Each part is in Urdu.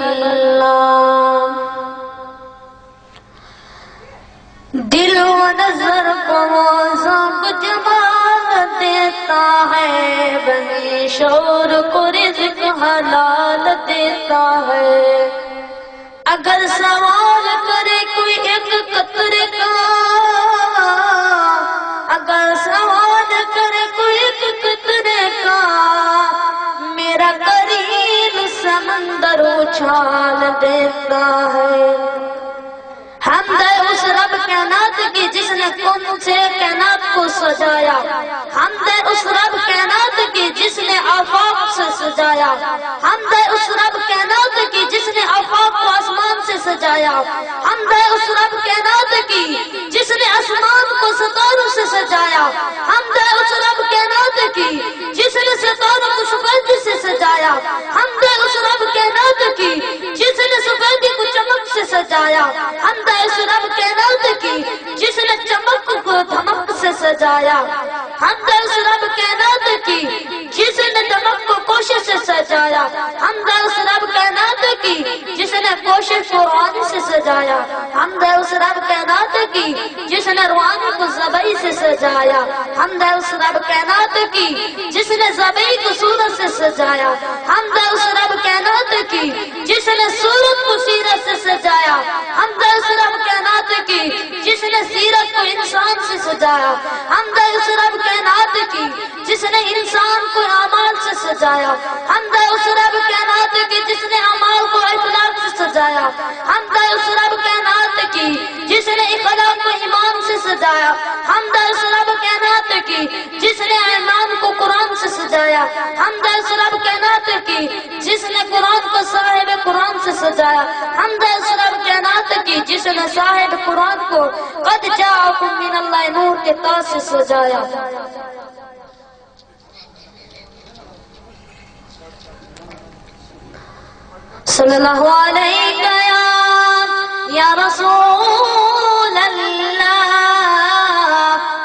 اللہ۔ دل و نظر کو سب جمال دیتا ہے، بنی شور کو رزق حلال دیتا ہے۔ اگر سوال کرے کوئی ایک قطرے کا، اگر سوال کرے کوئی ایک قطرے کا، میرا کریم سمندر اچھال دیتا ہے۔ حمد ہے اس رب کائنات کی جس نے کن سے کائنات کو سجایا، حمد ہے اس رب کائنات کی جس نے آفاق سے سجایا، حمد ہے اس رب کائنات کی جس نے آفاق کو آسمان سے سجایا، حمد ہے اس رب کائنات کی جس نے آسمان کو ستاروں سے سجایا، حمد ہے اس رب کائنات کی جس نے ستاروں کو سفیدی سے سجایا، حمد ہے اس رب کائنات کی جس نے سفیدی کو چمک سے سجایا، حمد ہے اس رب کائنات کی جس نے چمک کو دھمک سے سجایا، حمد ہے اس رب کائنات کی جس نے دمک کو کوشش سے سجایا، حمد ہے اس رب کائنات کی جس نے کوشش کو روانی سے سجایا، حمد ہے اس رب کائنات کی جس نے روانی کو زبئی سے سجایا، حمد ہے اس رب کائنات کی جس نے زبئی کو صورت سے سجایا، حمد ہے اس رب کائنات کی جس نے صورت کو سیرت سے سجایا، حمد ہے اس رب کائنات کی جس نے سیرت کو انسان سے سجایا، حمد ہے اس رب کائنات کی جس نے انسان کو اعمال سے سجایا، حمد ہے اس رب کائنات کی جس نے اعمال کو اخلاق سے سجایا، حمد ہے اس رب کائنات کی جس نے اخلاق کو ایمان سے سجایا، حمد ہے اس رب کائنات کی جس نے ایمان کو قرآن سے سجایا، حمد ہے اس رب کائنات کی جس نے قرآن کو صاحب قرآن سے سجایا، حمد ہے اس رب کائنات کی جس نے صاحب قرآن کو قد جاءکم من اللہ نور کے تاج سے سجایا۔ صلی اللہ علیہ یا رسول اللہ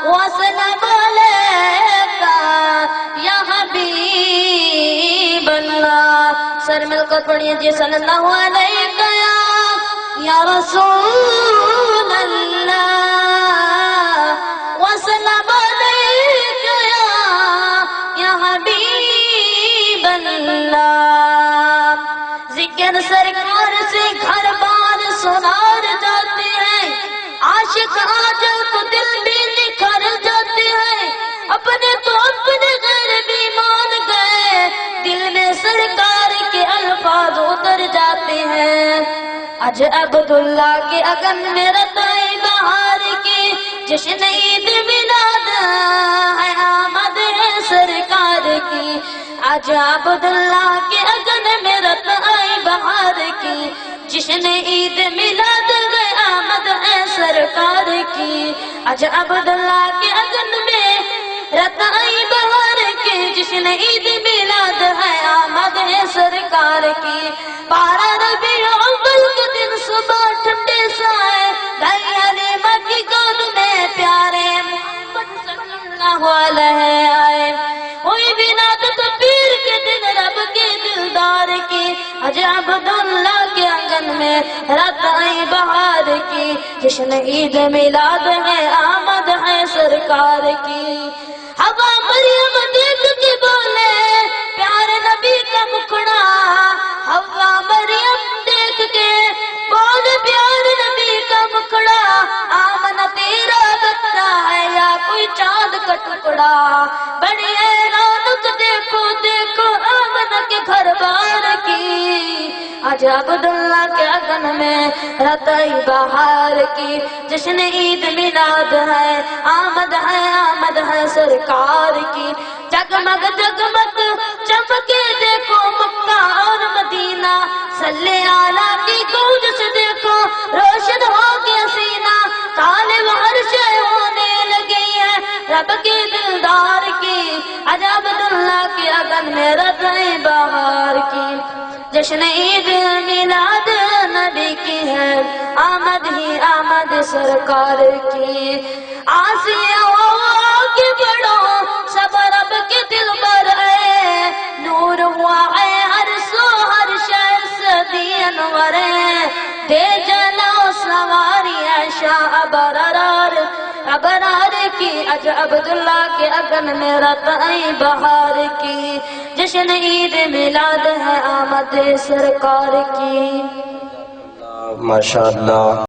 وسلم علیکہ یا حبیب اللہ۔ سر مل کر پڑھئے جی صلی اللہ علیہ یا رسول اللہ وسلم علیکہ یا حبیب اللہ۔ ذکر سرکار سے گھر بار سنار جاتے ہیں، عاشق آجل کو دل بھی نکھر جاتے ہیں، اپنے تو اپنے غیر بھی مان گئے، دل میں سرکار کے الفاظ اتر جاتے ہیں۔ آج عبداللہ کے اگن میں رتائے بہار کی جشن عید میلاد ہے، آمد ہے سرکار کی۔ آج عبداللہ کے اگن میں رتائے بہار کی جشن عید میلاد ہے، آمد ہے سرکار کی۔ آج عبداللہ کے اگن میں رتائے بہار کی جشن عید میلاد ہے، آمد ہے سرکار کی۔ پارہ ربیع اول کے دن صبح ٹھنڈے سائے گئی حلیمہ کی گود میں پیارے محمد صلی اللہ علیہ آئے، ہوئی ولادت پیر کے دن رب کے دلدار کی۔ آج عبداللہ کے آنگن میں رتائے بہار کی جشن عید میلاد ہے، آمد ہے سرکار کی۔ ہوا مریم دیکھ کے بولے پیارے نبی کا مکھڑا، ہوا مریم دیکھ کے بولے پیارے نبی کا مکھڑا، آمنہ تیرا بچہ ہے یا کوئی چاند کا ٹکڑا، بڑی ہے رونق دیکھو دیکھو آمنہ کے گھر بار کی۔ آج عبداللہ کے آنگن میں رتائی بہار کی جشن عید میلاد ہے، آمد ہے سرکار کی۔ جگمگ جگمگ چمکے دیکھو مکہ اور مدینہ، صلی اعلیٰ کی گونج سے دیکھو روشن ہو گیا سینہ، کالے وحرش ہونے لگی ہے رب کے دلدار کی۔ آج عبداللہ کے آنگن میں رتائی بہار کی جشن عید میلاد نبی کی ہے، آمد ہی آمد سرکار کی۔ آسیہ آگے بڑھو سب رب کے دل پر ہے، نور ہوا ہے ہر سو ہر شہر صدی دے جلو سواری شاہ ابرار کی اج عبداللہ کے اگن میں رتائیں بہار کی جشن عید میلاد ہے آمد سرکار کی. ماشاءاللہ.